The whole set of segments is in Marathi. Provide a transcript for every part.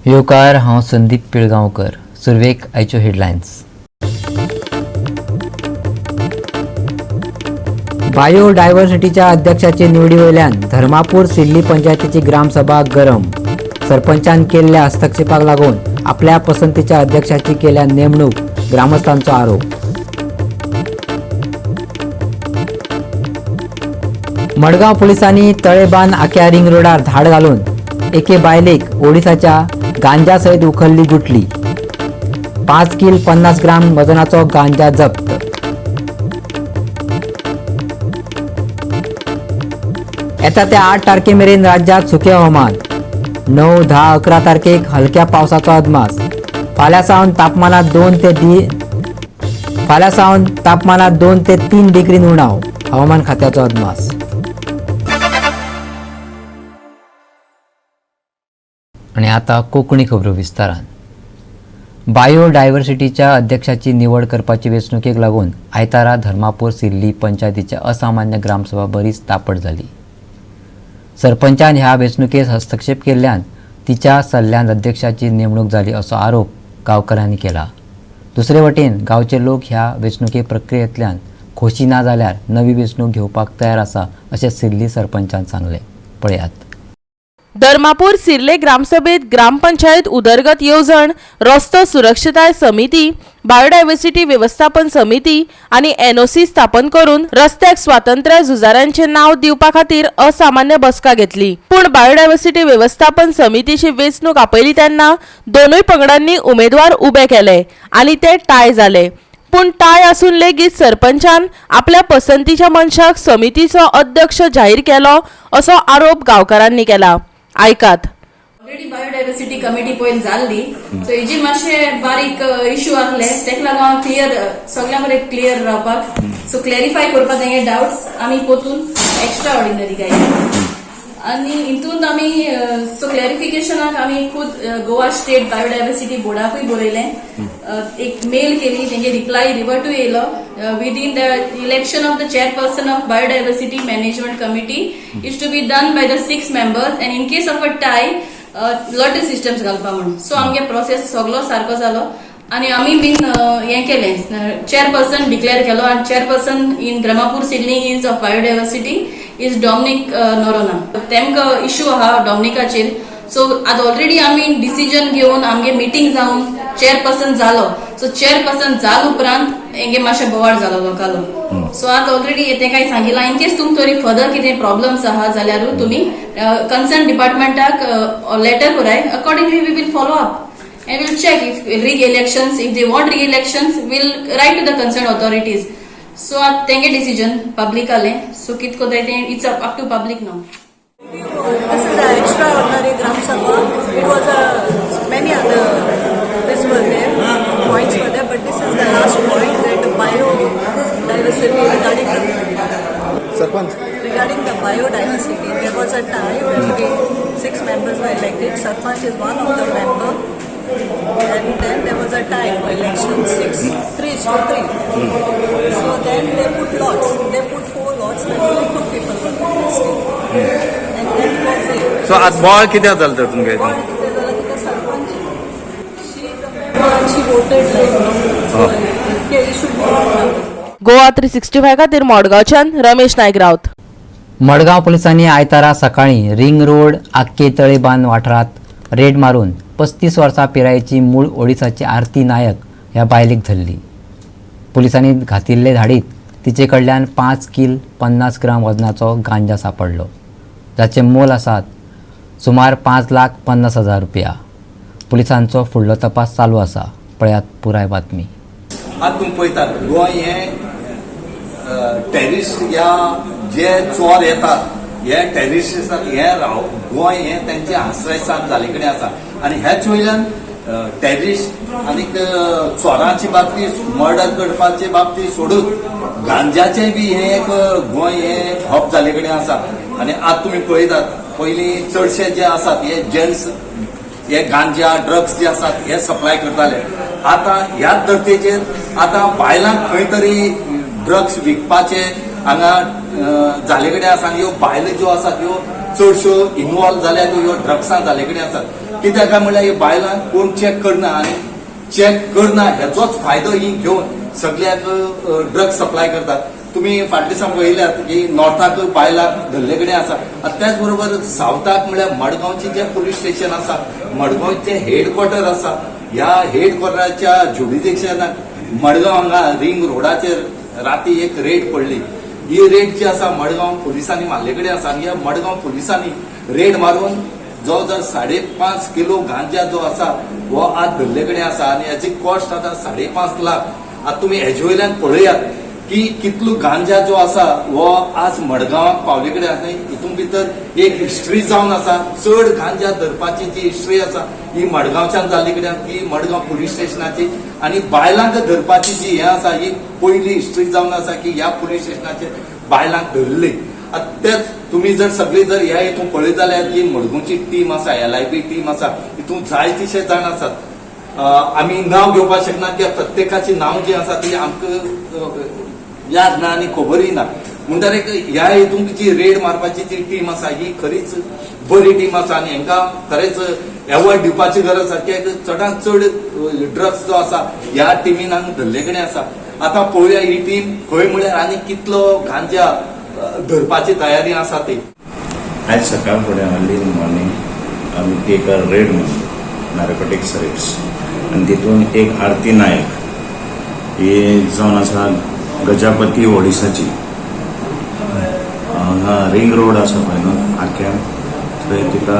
योकार हांव संदीप पिळगांवकर. सुरवेक आयच्यो हेडलायन्स. बायोडायव्हर्सिटीच्या अध्यक्षाचे निवडी वयल्यान धर्मापूर सिल्ली पंचायतीची ग्रामसभा गरम. सरपंचान केल्ल्या हस्तक्षेपाक लागून आपल्या पसंतीच्या अध्यक्षाची केल्या नेमणूक, ग्रामस्थांचो आरोप. मडगांव पोलिसांनी तळेबांद आख्या रिंग रोडार धाड घालून एके बायलेक ओडिसाच्या गांजा सयत उखल्ली गुटली. 5 किल 50 ग्राम वजनाचो गांजा जप्त. येता त्या 8 तारखेमेरेन राज्यात सुखे हवामान. 9, 10, 11 तारखेक हलक्या पावसाचो अदमास. फाल्यां सावन तापमानात 2 ते 3 डिग्री उणाव. हवामान खात्याचो अदमास. आणि आता कोंकणी खबरो विस्तारान. बायोडायव्हर्सिटीच्या अध्यक्षाची निवड करपाची वेंचणुकेक लागून आयतारा धर्मापूर सिल्ली पंचायतीच्या असामान्य ग्रामसभा बरीच तापट जाली. सरपंचान ह्या वेंचणुकेत हस्तक्षेप केल्ल्यान तिच्या सल्ल्यान अध्यक्षाची नेमणूक जाली असो आरोप गांवकारांनी केला. दुसरे वटेन गांवचे लोक ह्या वेंचणुके प्रक्रियेंतल्यान खोशी ना जाल्यार नवी वेंचणूक घेवपाक तयार आसा अशें सिल्ली सरपंचान सांगले. पळयात. धर्मापूर सिर्ले ग्रामसभेत ग्रामपंचायत उदरगत येवजण, रस्तो सुरक्षताय समिती, बायोडायव्हर्सिटी व्यवस्थापन समिती आणि एनओसी स्थापन करून रस्त्याक स्वातंत्र्य झुजाऱ्यांचे नाव दिवपा खातीर असामान्य बसका घेतली. पूण बायोडायव्हर्सिटी व्यवस्थापन समितीची वेंचणूक आपयली तेन्ना दोनूय पंगडांनी उमेदवार उबे केले आणि ते टाय जाले. पूण टाय आसून लेगीत सरपंचान आपल्या पसंतीच्या मनशाक समितीचो अध्यक्ष जाहीर केलो असो आरोप गांवकारांनी केला. आयकात. ऑलरेडी बायोडायव्हर्सिटी कमिटी पयलीं जाल्ली, सो हेजी मातशे बारीक इश्यू आसले, तेका लागून हांव क्लियर सगळ्या मरे क्लियर रावपाक, सो क्लॅरिफाय करपाक तेंगे डाउट्स आमी पोतून एक्स्ट्रा ऑर्डिनरी काय आनी हितून आमी सो क्लॅरिफिकेशनाक आमी खुद गोवा स्टेट बायोडायव्हर्सिटी बोर्डाकूय बरयलें, एक मेल केली, तेंगे रिप्लाय रिवर्टूय येयलो. Within the election of the chairperson of biodiversity management committee is to be done by the 6 members and in case of a tie lottery systems घालपा म्हणून. सो आमगे प्रोसेस सगळो सारको जालो आणि आमी बीन हें केलें, चेअरपर्सन डिक्लेअर केलो आनी चेअरपर्सन इन धर्मापूर सिल्ली is of biodiversity is Dominic Noronha. तेमकां इश्यू आहा डॉमिनिकाचेर. सो आतां ऑलरेडी आमी डिसिजन घेवन आमगे मिटींग जावन चेअरपर्सन जालो. सो चेअरपर्सन जाल उपरांत हेंगे मातशें बोवाळ जालो लोकांलो. सो आतां ऑलरेडी तेंकांय सांगिलां इन केस तुमकां तरी फर्दर कितें प्रॉब्लम्स आहा जाल्यार तुमी कन्सर्न डिपार्टमेंटाक लेटर कोराय. Accordingly we will follow up and we'll check if re-elections, if they want re-elections, we'll write to the concerned authorities. So tenge decision public ale, so kitko daite it's up to public now. This is an extraordinary Gram Sabha. It was many other this were there, points were there, but this is the last point that the biodiversity regarding the biodiversity. There was a time when 6 members were elected. Sarpanch is one of the member. And then there was a tie for election, 3-3. So then they put lots. They put 4 lots and only 2 people were contesting. And then was it. So at ball किती झालं तर तुमच्या इथून? Sarpanch she voted like so yeah, it should be. Goa 365 खातीर मडगांवच्यान रमेश नायक रावत. मडगांव पोलिसांनी आयतारा सकाळी रिंग रोड आख्खे तळेबांद वाठारात रेड मारून 35 वर्सां पिरायेची मूळ ओडिसाची आरती नायक ह्या बायलेक धरली. पोलिसांनी घातिल्ले धाडीत तिचे कडल्यान 5 किल 50 ग्राम वजनाचो गांजा सापडलो, जाचे मोल आसात सुमार 5,50,000 रुपया. पोलिसांचो फुडलो तपास चालू आसा. पळयात पुराय बातमी. आता तुम्ही पळयतात गोंय हे टेरिस्ट या जे चोर येतात हे टेरिस्ट हे गोंय हे त्यांचे आश्रयस्थान जाले कडेन आसा आणि ह्याच वयल्यान टेरिस्ट आणि चोरांची बाबतीत मर्डर करपाचे बाबतीत सोडून गांजाचे बी हे एक गोंय हे हब जाले कडेन आसा. आणि आज तुम्ही पळयतात पयलीं चडशे जे आसात हे जेंट्स हे गांजा ड्रग्स जे आसात हे सप्लाय करताले. आता ह्याच धर्तेचेर आता बायलांक खंय तरी ड्रग्स विकपाचे हांगा जाले कडेन आसा. ह्यो बायलो ज्यो आसात ह्यो चडश्यो इन्वॉल्व जाल्यात ह्यो ड्रग्सान जाले कडेन आसात. कित्याक काय म्हणल्यार हे बायलांक कोण चॅक करना आनी चॅक करना हेचोच फायदो ही घेवन सगळ्याक ड्रग्स सप्लाय करतात. तुम्ही फाटल्या दिसा पळयल्यात की नॉर्थाक बायलांक धरले कडेन आसा. त्याच बरोबर सावथाक म्हळ्यार मडगांवचे जे पुलीस स्टेशन आसा, मडगांवचे हेडक्वॉर्टर आसा, ह्या हेडक्वॉर्टराच्या ज्युडिडिक्शनाक मडगांव हांगा रिंग रोडाचेर राती एक रेड पडली. ही रेड जी आसा मडगांव पुलिसांनी मारले कडेन आसा आनी ह्या मडगांव पुलिसांनी रेड मारून जो जर 5.5 किलो गांजा जो आसा हो आज धरले कडेन आसा आनी हेची कॉस्ट आतां 5.5 लाख. आता तुम्ही हेजे वयल्यान पळयात की कितलो गांजा जो आसा हो आज मडगांवाक पावले कडेन आसा. हितून भितर एक हिस्ट्री जावन आसा. चड गांजा धरपाची जी हिस्ट्री आसा ही मडगांवच्यान जाल्ली कडेन ती मडगांव पुलीस स्टेशनाची आनी बायलांक धरपाची जी हे आसा ही पयली हिस्ट्री जावन आसा की ह्या पुलीस स्टेशनाचेर बायलांक धरली. तेच तुम्ही जर सगळी जर ह्या हितून पळयत जाल्यार जी मडगांवची टीम आसा, LIB टीम आसा, हितून जायतीशे जाण आसात. आम्ही नाव घेवपाक शकना कित्याक प्रत्येकाची नाव जी आसा ती आमकां याद ना आनी खबरय ना. म्हणटरीक ह्या हितून जी रेड मारपाची जी टीम आसा ही खरीच बरी टीम आसा आनी हांकां खरेंच एवॉर्ड दिवपाची गरज आसा. कित्याक चडांत चड ड्रग्स जो आसा ह्या टिमीन हांगा धरले कडेन आसा. आतां पळोवया ही टीम खंय म्हळ्यार आनी कितलो गांजा धरपाची तयारी आसा ती. आज सकाळ फुडें अर्ली इन मॉर्निंग आमी एक रेड नार्कोटिक्स रेड्स आनी तितून एक आरती नायक ही जावन आसा गजापती ओडिसाची. हांगा रिंग रोड आसा पळय न्हू आख्या थंय तिका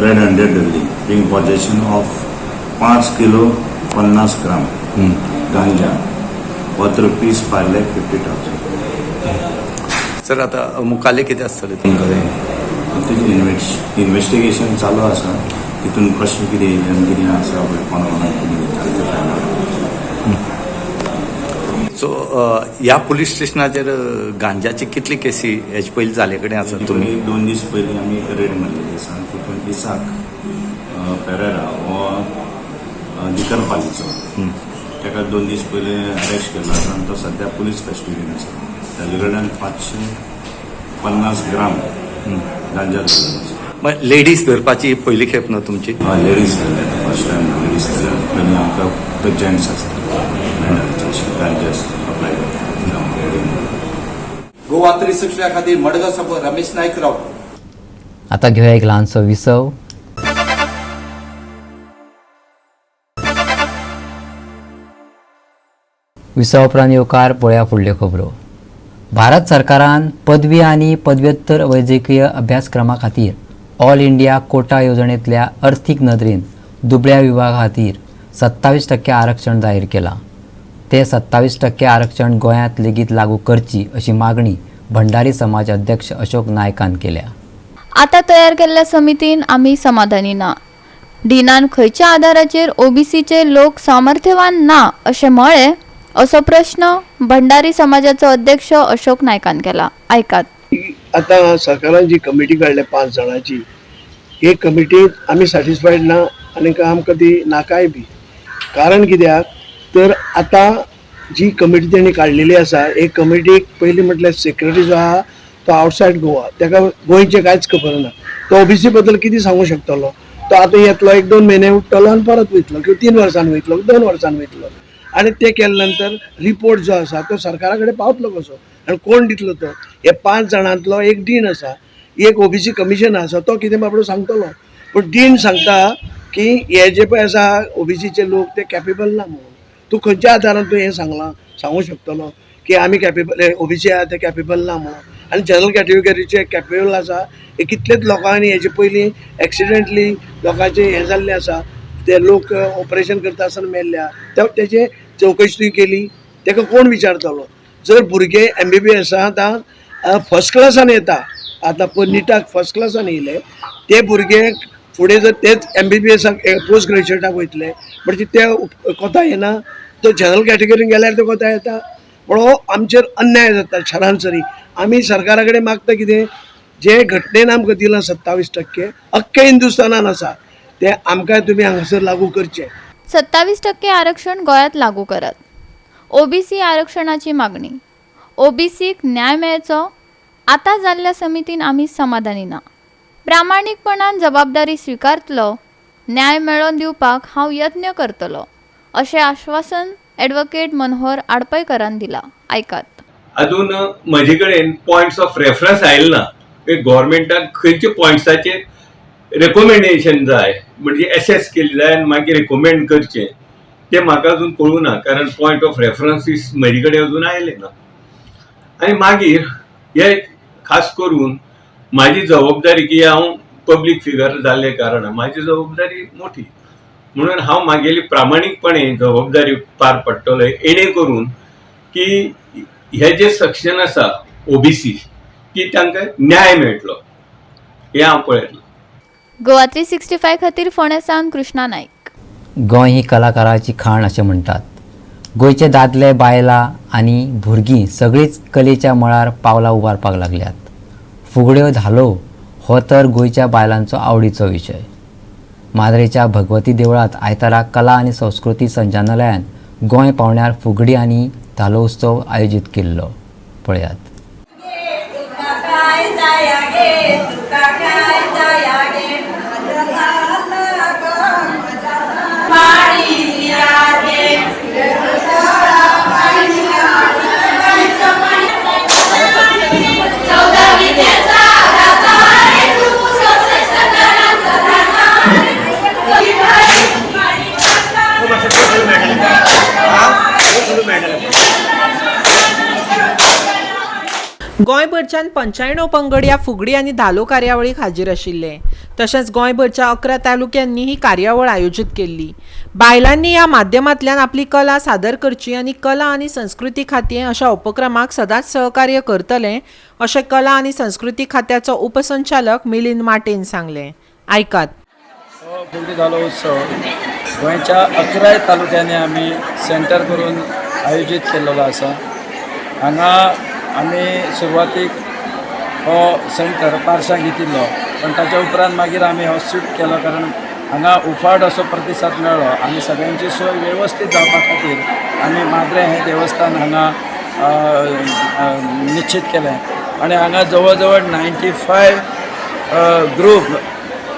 रेड 100 धरली. इन पॉजेशन ऑफ 5 किलो 50 ग्राम गांजा वर्थ ₹5,50,000. सर आता मुखाल्ले कितें आसतलें तुमकां? तेजें इन्व्हेस्टिगेशन चालू आसा. तितून कशें कितें येयलें आनी कितें आसा पळय कोणा कितें सो ह्या पुलीस स्टेशनाचेर गांजाची कितली केसी हेजे पयलीं जाले कडेन आसा तुमी? तुमी 2 दीस पयलीं आमी एक रेड मारलेली आसा. तितून इसाक पेरेरा हो दिकरपालीचो ताका 2 दीस पयलीं अरेस्ट केल्लो आसा आनी तो सद्या पुलीस कस्टडीन आसा. ताजे कडल्यान 550 ग्राम गांजा धरलेलो आसा. लेडीज धरपाची पयली खेप न्हू तुमची? लेडीज फर्स्ट टायम लेडीज पयलीं आमकां फक्त जेंट्स आसता गांजा अप्लाय करता. गोवा 360 खातीर मडगांव साकून रमेश नायकराव. आता घेऊया एक लहानसो विसव. विसव उपरांत येवकार पळया फुडल्यो खबरो. भारत सरकारान पदवी आनी पदव्युत्तर वैजकीय अभ्यासक्रमा खातीर ऑल इंडिया कोटा येवजणेंतल्या अर्थीक नदरेन दुबळ्या विभागा खातीर 27% आरक्षण जाहीर केलां. ते 27% आरक्षण गोंयांत लेगीत लागू करची अशी मागणी भंडारी समाज अध्यक्ष अशोक नायकान केल्या. आता तयार केल्ल्या समितीन आमी समाधानी ना. डिनान खंयच्या आधाराचेर ओबीसीचे लोक सामर्थ्यवान ना अशें म्हळें असो प्रश्न भंडारी समाजाचो अध्यक्ष अशोक नायकान केला. ऐकात. आता सरकारान जी कमिटी काडल्या 5 जाणांची, हे कमिटीत आमी सॅटिस्फायड ना आनी आमकां ती नाकाय बी. कारण कित्याक तर आता जी कमिटी तेणी काडलेली आसा, एक कमिटीक पयली म्हटल्यार सेक्रेटरी जो आहा तो आवटसायड गोवा, ताका गोंयचें कांयच खबर ना. तो ओबीसी बद्दल कितें सांगूं शकतलो? तो आतां येतलो 1-2 म्हयने उरतलो आनी परत वयतलो, किंवा 3 वर्सान वयतलो, 2 वर्सान वयतलो. आनी ते केले नंतर रिपोर्ट जो आसा तो सरकारा कडेन पावतलो कसो आनी कोण दितलो तो? हे 5 जाणांतलो एक डीन आसा, एक ओबीसी कमिशन आसा, तो कितें बाबडो सांगतलो. पूण डीन सांगता की हे जे पळय आसा ओबीसीचे लोक ते कॅपेबल ना म्हणून. तूं खंयच्या आदारान तूं हें सांगूं शकतलो की आमी कॅपेबल ओबीसी आहा ते कॅपेबल ना म्हणून. आनी जनरल कॅटेगरीचे कॅपेबल आसा हे कितलेच लोकांनी हेजे पयलीं एक्सिडेंटली लोकांचे हें जाल्लें आसा, ते लोक ऑपरेशन करता आसतना मेल्ल्या, तेजे चवकशी केली, ताका कोण विचारतलो? जर भुरगे MBBS आतां फर्स्ट क्लासान येता, आतां निटाक फर्स्ट क्लासान येयले, ते भुरगे फुडें जर तेच MBBSाक पोस्ट ग्रॅज्युएटाक वयतले म्हणजे ते कोता येना, तो जनरल कॅटेगरीन गेल्यार तो कोता येता. पूण हो आमचेर अन्याय जाता सरासरी. आमी सरकारा कडेन मागता कितें, जे घटनेन आमकां दिलां 27%, अख्ख्या हिंदुस्थानान आसा, ते आमकां तुमी हांगासर लागू करचे. 27% आरक्षण गोंयांत लागू करात. ओबीसी आरक्षणाची मागणी. ओबीसीक न्याय मेळचो. आता जाल्ल्या समितीन आमी समाधानी ना. प्रामाणीकपणान जबाबदारी स्वीकारतलो, न्याय मेळोवन दिवपाक हांव यत्न करतलो अशें आश्वासन ॲडव्होकेट मनोहर आडपयकरान दिला. ऐकात. अजून म्हजे कडेन पॉयंट्स ऑफ रेफरन्स आयले ना. गव्हर्मेंटाक खंयचे पॉयंट्साचेर रेकमेंडेशन जाय म्हणजे एसेस केले जाय आनी मागीर रेकमेंड करचे ते म्हाका अजून कळूं ना, कारण पॉयंट ऑफ रेफरन्सीस म्हजे कडेन अजून आयले ना. आनी मागीर हे खास करून म्हाजी जबाबदारी की हांव पब्लीक फिगर जाल्ले कारण म्हाजी जबाबदारी मोठी म्हणून हांव म्हागेली प्रामाणीकपणे जबाबदारी पार पडटलो येणे करून की हे जे सेक्शन आसा ओबीसी की तांकां न्याय मेळटलो हे हांव पळयतलो. गोवा 365 खातीर फोंड्या सावन कृष्णा नाईक. गोंय ही कलाकाराची खाण अशें म्हणटात. गोंयचे दादले बायलां आनी भुरगीं सगळींच कलेच्या मळार पावलां उबारपाक लागल्यात. फुगड्यो धालो हो तर गोंयच्या बायलांचो आवडीचो विशय. माद्रेच्या भगवती देवळांत आयतारा कला आनी संस्कृती संचालनालयान गोंय पावण्यार फुगडी आनी धालो उत्सव आयोजीत केल्लो. पळयात. गोंयभरच्यान 95 पंगड ह्या फुगडी आनी धालो कार्यावळीक हाजीर आशिल्ले. तशेंच गोंयभरच्या 11 तालुक्यांनी ही कार्यावळ आयोजीत केल्ली. बायलांनी ह्या माध्यमांतल्यान आपली कला सादर करची आनी कला आनी संस्कृती खातें अशा उपक्रमाक सदांच सहकार्य करतले अशें कला आनी संस्कृती खात्याचो उपसंचालक मिलिंद माटेन सांगलें. ऐकात. फुगडी धालो उत्सव गोंयच्या 11 तालुक्यांनी आमी सेंटर करून आयोजीत केल्लो आसा. हांगा आमी सुरवातीक हो सेंटर पार्शां घेतिल्लो, पण ताच्या उपरांत मागीर आमी हो शिफ्ट केलो कारण हांगा उफाट असो प्रतिसाद मेळ्ळो आनी सगळ्यांची सोय वेवस्थीत जावपा खातीर आमी माद्रे हें देवस्थान हांगा निश्चित केलें. आनी हांगा जवळ जवळ 95 ग्रूप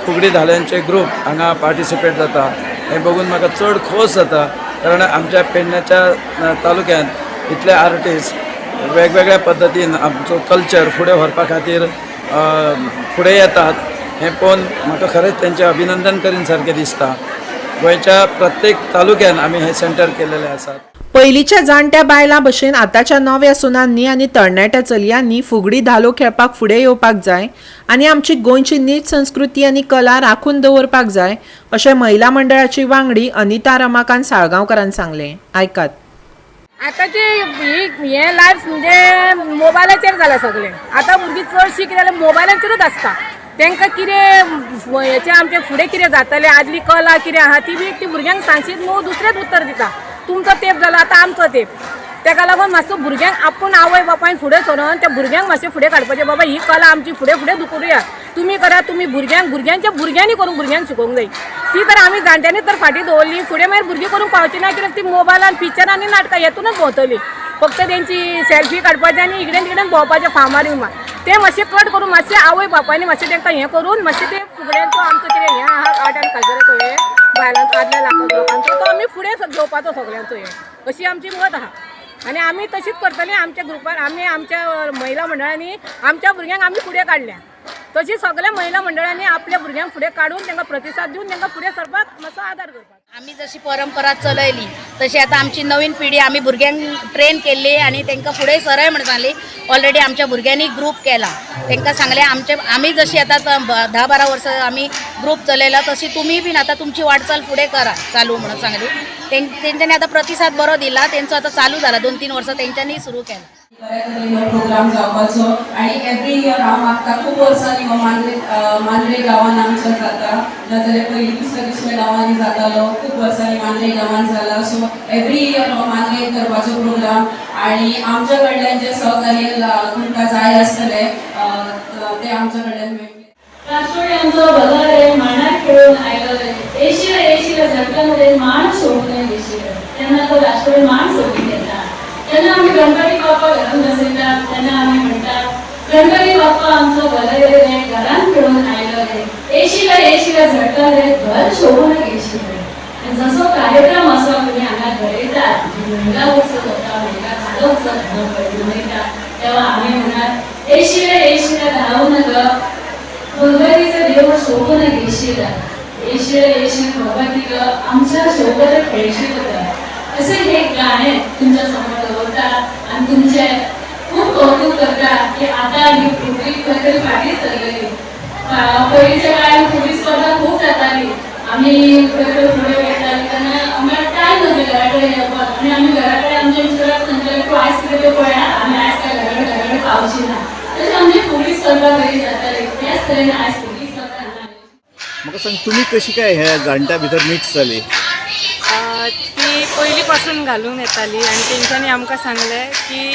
फुगडी धाल्यांचे ग्रूप हांगा पार्टिसिपेट जाता. हें बघून म्हाका चड खोस जाता कारण आमच्या पेडण्याच्या तालुक्यांत इतले आर्टिस्ट वेगवेगळ्या पद्दतीन आमचो कल्चर फुडें व्हरपा खातीर फुडें येतात. हें पळोवन म्हाका खरेंच तेंचें अभिनंदन करीन सारकें दिसता. गोंयच्या प्रत्येक तालुक्यान आमी हे सेंटर केलेले आसात. पयलींच्या जाणट्या बायलां भशेन आतांच्या नव्या सुनांनी आनी तरणाट्या चलयांनी फुगडी धालो खेळपाक फुडें येवपाक जाय आनी आमची गोंयची नीट संस्कृती आनी कला राखून दवरपाक जाय अशें महिला मंडळाची वांगडी अनिता रमाकांत साळगांवकारान सांगलें. ऐकात. आतांचे हे लायफ म्हणजे मोबायलाचेर जालां सगळें. आतां भुरगीं चडशीं कितें जाल्यार मोबायलाचेरूच आसता. तांकां कितें हेचें आमचें फुडें कितें जातलें आदली कला कितें आहा ती भुरग्यांक सांगशीत न्हू दुसरेंच उत्तर दिता. तुमचो तेंप जालो आतां आमचो तेंप. ताका लागून मातसो भुरग्यांक आपूण आवय बापायन फुडें सरोन त्या भुरग्यांक मातशें फुडें काडपाचें. बाबा ही कला आमची फुडें फुडें दुखुया. तुमी करा, तुमी भुरग्यांच्या भुरग्यांनी करून भुरग्यांक शिकोवंक जाय. ती तर आमी जाणट्यांनी तर फाटीं दवरली. फुडें मागीर भुरगीं करूंक पावची ना कित्याक ती मोबायलान पिक्चरांनी नाटकां हेतूनच भोंवतली. फक्त तेंची सेल्फी काडपाचें आनी इकडेन तिकडेन भोंवपाचें फामार विमार. तें मातशें कट करून मातशें आवय बापायनी मातशें तांकां हें करून मातशें तें फुगड्यांचो आमचो कितें हें आहा आर्ट एंड कल्चराचो हें बायलांचो आदल्या लोकांचो तो आमी फुडें घेवपाचो सगळ्यांचो हें अशी आमची मत आहा. आनी आमी तशीच करतली. आमच्या ग्रुपार आमी आमच्या महिला मंडळांनी आमच्या भुरग्यांक आमी फुडें काडल्या. तशी सगळ्या महिला मंडळांनी आपल्या भुरग्यांक फुडें काडून तांकां प्रतिसाद दिवन तांकां फुडें सरपाक मातसो आदार करपाक. आमी जशी परंपरा चलयली तशी आता आमची नवीन पिढी आमी भुरग्यांक ट्रेन केल्ली आनी तांकां फुडें सरय म्हणून सांगली. ऑलरेडी आमच्या भुरग्यांनी ग्रूप केला. तांकां सांगलें आमी जशी आता 10-12 वर्सां आमी ग्रूप चलयला तशी तुमी बीन आता तुमची वाटचाल फुडें करा चालू म्हणून सांगली. तेंच्यांनी आता प्रतिसाद बरो दिला. तेंचो आता चालू जाला 2-3 वर्सां तेंच्यांनी सुरू केला. प्रोग्राम जावपाचो आनी एवरी इयर हांव मागता. खूब वर्सांनी हो मांद्रे गांवांत आमच्या जाता. जाल्यार पयलीं दुसऱ्या गांवांनी जातालो. खूब वर्सांनी मांद्रे गांवांत जाला. सो एवरी इयर हो मांद्रे करपाचो प्रोग्राम आनी आमच्या कडल्यान जे सहकार्य तुमकां जाय आसतले ते आमच्या कडल्यान मेळटले. राष्ट्रवाड्यांचो बदल मांडार खेळून आयलो. एशिया जगतामध्ये मान सोडून येशिल्लो तेन्ना तो राष्ट्रवाडी मान सोडून येता. तेन्ना आमी गणपती बाप्पा घरांत बसयतात तेन्ना आमी म्हणटात गणपती बाप्पा आमचं भलं रे घरात खेळून आयलं रे येशीला झटका रे घर शोभून घेशील रे. आणि जसो कार्यक्रम असो तुम्ही हांगा घडयतात महिला उत्सव होता महिला झालो उत्सव मनयतात तेव्हा आम्ही म्हणणार येशील धावू नका गणपतीचं देव शोभून घेशील येशील भगवती ग आमच्या सोबत खेळशील का असे हे गाणे तुमच्या समोर दवरतात आणि तुमचे खूप कौतुक करतात की आता ही फुगडी खरी फाटीच चाललेली. पहिलीच्या काळात फुगडी स्पर्धा खूप जाताली. आम्ही पुढे वयताली तेन्ना आम्हाला टायम नसलेलो आणि आम्ही घराकडे आमच्या मिस्टराक सांगताले तूं आयज कितें तें पळयना आमी आयज काय घराकडे पावची ना. तशें आमची फुगडी स्पर्धा बरी जाताली. त्याच तरेन आयज फुगडी स्पर्धा हांगा म्हाका सांग तुमी कशी काय ह्या जाणट्या भितर मिक्स जाली? ती पयलीपासून घालून येताली आणि तेंच्यांनी आमकां सांगलें की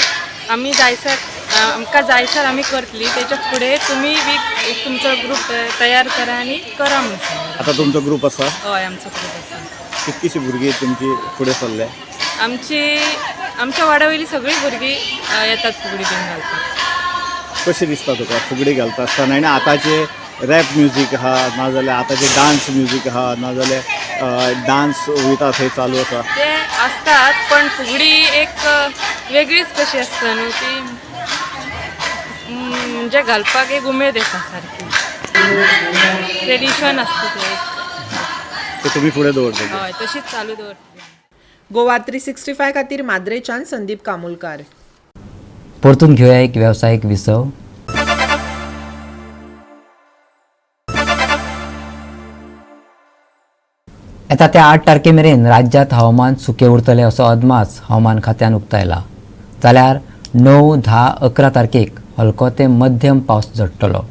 आमी जायसर आमकां जायसर आमी करतली तेच्या फुडें तुमी बी एक तुमचो ग्रूप तयार करा आनी करा म्हणून सांगलें. आता तुमचो ग्रूप आसा? हय आमचो ग्रूप आसा. कितकीशी भुरगीं तुमची फुडें सरले? आमच्या वाड्या वयली सगळीं भुरगीं येतात फुगडी बीन घालपाक. कशें दिसता तुका फुगडी घालता आसतना आनी आतांचे रॅप म्युजीक आहा नाजाल्यार आतांचे डान्स म्युजीक आहा नाजाल्यार डान्स वयता थंय चालू आसा? ते असतात पण फुगडी एक वेगळीच कशी आसता न्हू ती म्हणजे घालपाक एक उमेद येता सारकी ट्रेडिशन आसता ते ते तुमी फुडें दवरता? हय तशीच चालू दवरता. गोवा 365 खातीर माद्रेच्यान संदीप कामुलकार. परतून घेऊया एक व्यावसायिक विसव. येता त्या 8 तारखे मेरेन राज्यात हवामान सुके उरतले असो अदमास हवामान खात्यान उक्तायला. जाल्यार 9, 10, 11 तारखेक हलको ते मध्यम पावस झडटलो.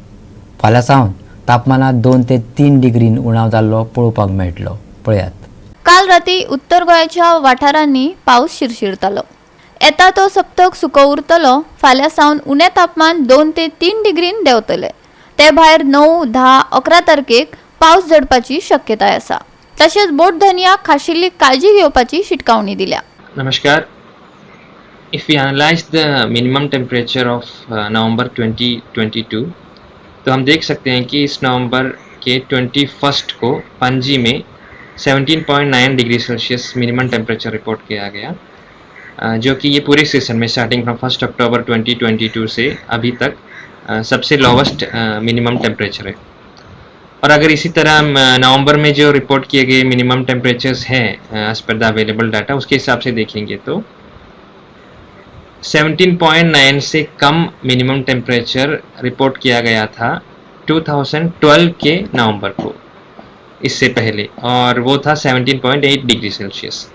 फाल्यां सावन तापमानात 2 ते 3 डिग्रीन उणाव जाल्लो पळोवपाक मेळटलो. पळयात. काल राती उत्तर गोंयच्या वाठारांनी पावस शिरशिरतालो. येता तो सप्तक सुको उरतलो. फाल्यां सावन उणें तापमान 2 ते 3 डिग्रीन देंवतले. ते भायर 9, 10, 11 तारखेक पावस झडपाची शक्यताय आसा. तशेंच बोट धनियाक खाशिल्ली काळजी घेवपाची शिटकावणी दिल्या. नमस्कार. If we analyze the minimum temperature of नवंबर 2022 तो हम देख सकते हैं कि इस नवंबर के 21 को पणजी में 17.9 degree Celsius minimum temperature report किया गया, जो कि ये पूरे सीजन में स्टार्टिंग फ्रॉम 1 अक्टूबर 2022 से अभी तक सबसे लोवेस्ट मिनिमम टेम्परेचर है. और अगर इसी तरह नवंबर में जो रिपोर्ट किए गए मिनिमम टेम्परेचर्स हैं as per the available data उसके हिसाब से देखेंगे तो 17.9 से कम मिनिमम टेम्परेचर रिपोर्ट किया गया था 2012 के नवंबर को, इससे पहले, और वो था 17.8 डिग्री सेल्सियस.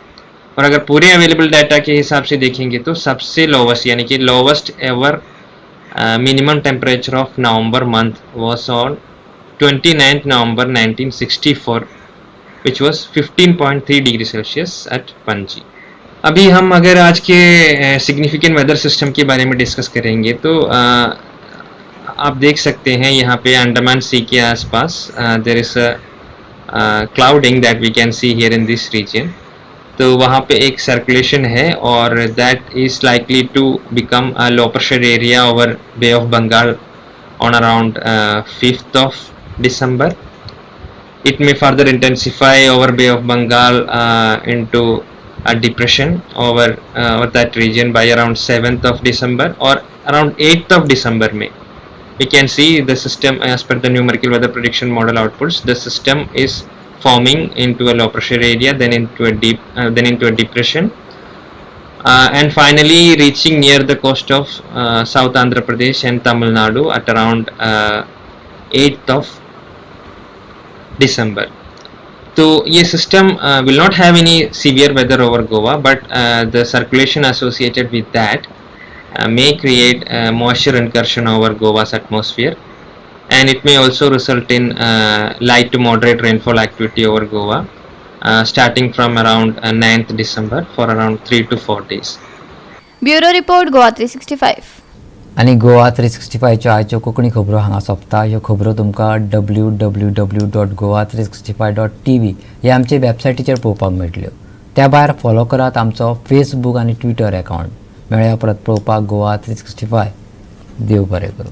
और अगर पूरे अवेलेबल डाटा के हिसाब से देखेंगे तो सबसे लोवेस्ट यानी कि lowest ever minimum temperature of November month was on 29th November 1964 which was 15.3 degree Celsius at Panaji. अभी हम अगर आज के सिग्निफिकेंट वेदर सिस्टम के बारे में डिस्कस करेंगे तो आप देख सकते हैं यहाँ पे अंडमान सी के आसपास there is a clouding that we can see here in this region. तो वहाँ पे एक सर्कुलेशन है और that is likely to become a low pressure area over bay of Bengal on around 5th of December. It may further intensify over Bay of Bengal into a depression over that region by around 7th of December or around 8th of December May. We can see the system as per the numerical weather prediction model outputs. The system is forming into a low pressure area, then into a depression. And finally reaching near the coast of South Andhra Pradesh and Tamil Nadu at around 8th of December. So this system will not have any severe weather over Goa, but the circulation associated with that may create moisture incursion over Goa's atmosphere, and it may also result in light to moderate rainfall activity over Goa. Starting from around 9th December for around 3 to 4 days. Bureau report Goa 365. आणि गोवा 365 च्यो आयच्यो कोंकणी खबरो हांगा सोंपता. ह्यो खबरो तुमकां www.goa365.tv ह्या आमचे वेबसायटीचेर पळोवपाक मेळटल्यो. त्या भायर फॉलो करात आमचो फेसबूक आनी ट्विटर अकावंट. मेळया परत पळोवपाक गोवा 365. देव बरें करूं.